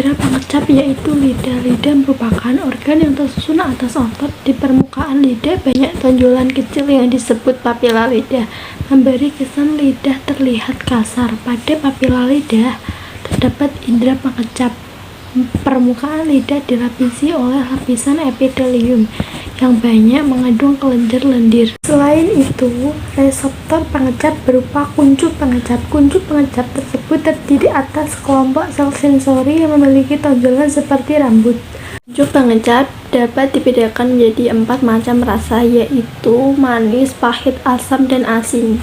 indera pengecap yaitu lidah. Lidah merupakan organ yang tersusun atas otot. Di permukaan lidah banyak tonjolan kecil yang disebut papila lidah, memberi kesan lidah terlihat kasar. Pada papila lidah terdapat indera pengecap. Permukaan lidah dilapisi oleh lapisan epitelium yang banyak mengandung kelenjar lendir. Selain itu, reseptor pengecap berupa kuncup pengecap. Kuncup pengecap tersebut terdiri atas kelompok sel sensori yang memiliki tonjolan seperti rambut. Kuncup pengecap dapat dibedakan menjadi 4 macam rasa, yaitu manis, pahit, asam, dan asin.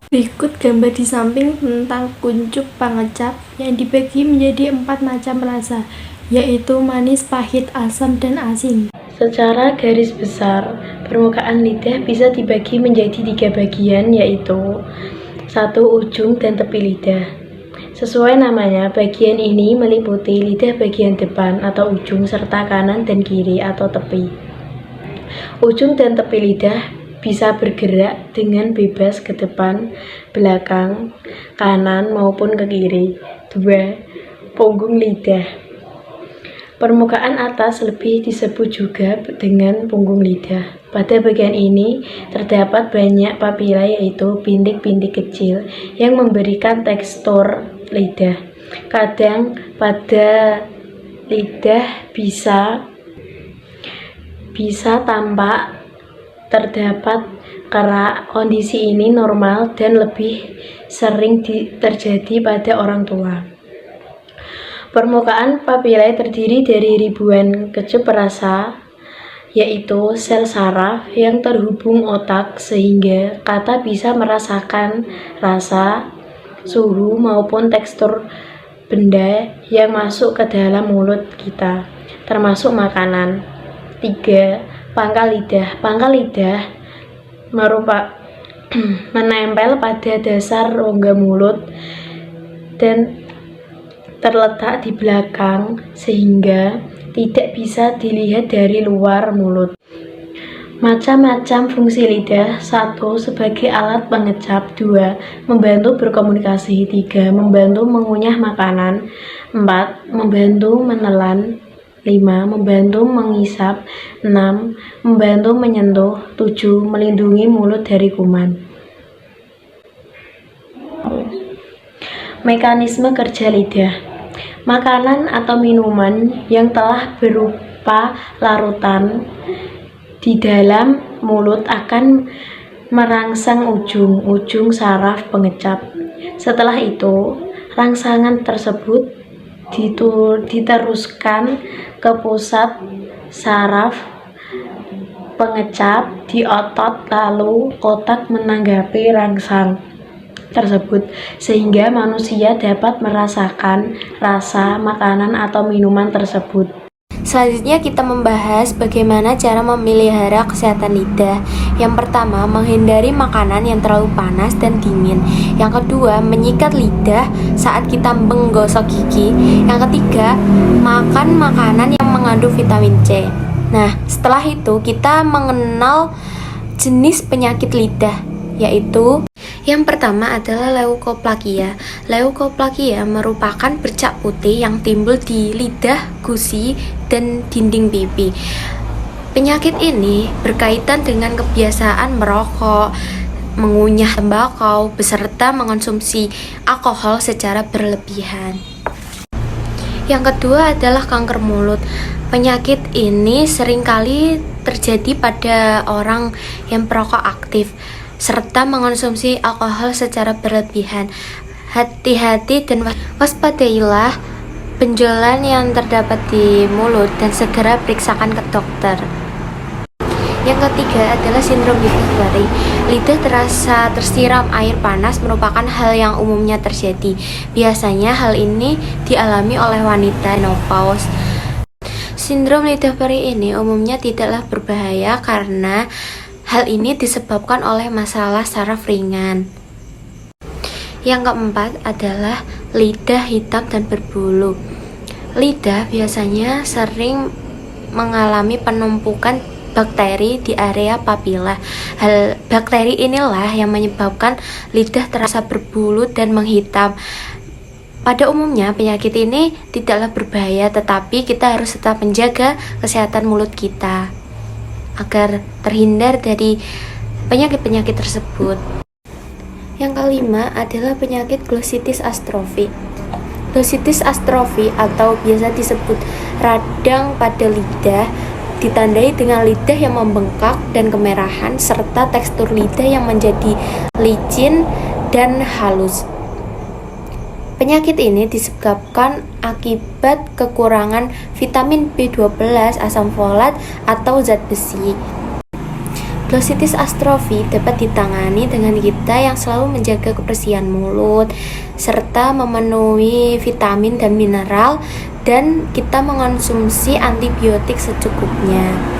Berikut gambar di samping tentang kuncup pengecap yang dibagi menjadi 4 macam rasa, yaitu manis, pahit, asam, dan asin. Secara garis besar, permukaan lidah bisa dibagi menjadi 3 bagian, yaitu 1. Ujung dan tepi lidah. Sesuai namanya, bagian ini meliputi lidah bagian depan atau ujung serta kanan dan kiri atau tepi. Ujung dan tepi lidah bisa bergerak dengan bebas ke depan, belakang, kanan maupun ke kiri. 2. Punggung lidah. Permukaan atas lebih disebut juga dengan punggung lidah. Pada bagian ini terdapat banyak papila, yaitu bintik-bintik kecil yang memberikan tekstur lidah. Kadang pada lidah bisa tampak terdapat kerak. Kondisi ini normal dan lebih sering terjadi pada orang tua. Permukaan papila terdiri dari ribuan kecup rasa, yaitu sel saraf yang terhubung otak sehingga kita bisa merasakan rasa, suhu maupun tekstur benda yang masuk ke dalam mulut kita, termasuk makanan. 3. Pangkal lidah. Pangkal lidah menempel pada dasar rongga mulut dan terletak di belakang sehingga tidak bisa dilihat dari luar mulut. Macam-macam fungsi lidah. 1. Sebagai alat pengecap. 2. Membantu berkomunikasi. 3. Membantu mengunyah makanan. 4. Membantu menelan. 5. Membantu mengisap. 6. Membantu menyentuh. 7. Melindungi mulut dari kuman. Mekanisme kerja lidah. Makanan atau minuman yang telah berupa larutan di dalam mulut akan merangsang ujung saraf pengecap. Setelah itu, rangsangan tersebut diteruskan ke pusat saraf pengecap di otot, lalu otak menanggapi rangsang tersebut sehingga manusia dapat merasakan rasa makanan atau minuman tersebut. Selanjutnya kita membahas bagaimana cara memelihara kesehatan lidah. Yang pertama, menghindari makanan yang terlalu panas dan dingin. Yang kedua, menyikat lidah saat kita menggosok gigi. Yang ketiga, makan makanan yang mengandung vitamin C. Nah, setelah itu kita mengenal jenis penyakit lidah, yaitu yang pertama adalah leukoplakia. Leukoplakia merupakan bercak putih yang timbul di lidah, gusi, dan dinding pipi. Penyakit ini berkaitan dengan kebiasaan merokok, mengunyah tembakau, beserta mengonsumsi alkohol secara berlebihan. Yang kedua adalah kanker mulut. Penyakit ini seringkali terjadi pada orang yang perokok aktif serta mengonsumsi alkohol secara berlebihan. Hati-hati dan waspadailah benjolan yang terdapat di mulut dan segera periksakan ke dokter. Yang ketiga adalah sindrom lidah garing. Lidah terasa tersiram air panas merupakan hal yang umumnya terjadi. Biasanya hal ini dialami oleh wanita menopause. Sindrom lidah garing ini umumnya tidaklah berbahaya karena hal ini disebabkan oleh masalah saraf ringan. Yang keempat adalah lidah hitam dan berbulu. Lidah biasanya sering mengalami penumpukan bakteri di area papila. Bakteri inilah yang menyebabkan lidah terasa berbulu dan menghitam. Pada umumnya penyakit ini tidaklah berbahaya, tetapi kita harus tetap menjaga kesehatan mulut kita agar terhindar dari penyakit-penyakit tersebut. Yang kelima adalah penyakit glossitis atrophi. Glossitis atrophi atau biasa disebut radang pada lidah ditandai dengan lidah yang membengkak dan kemerahan serta tekstur lidah yang menjadi licin dan halus. Penyakit ini disebabkan akibat kekurangan vitamin B12, asam folat, atau zat besi. Glossitis atrophi dapat ditangani dengan kita yang selalu menjaga kebersihan mulut, serta memenuhi vitamin dan mineral, dan kita mengonsumsi antibiotik secukupnya.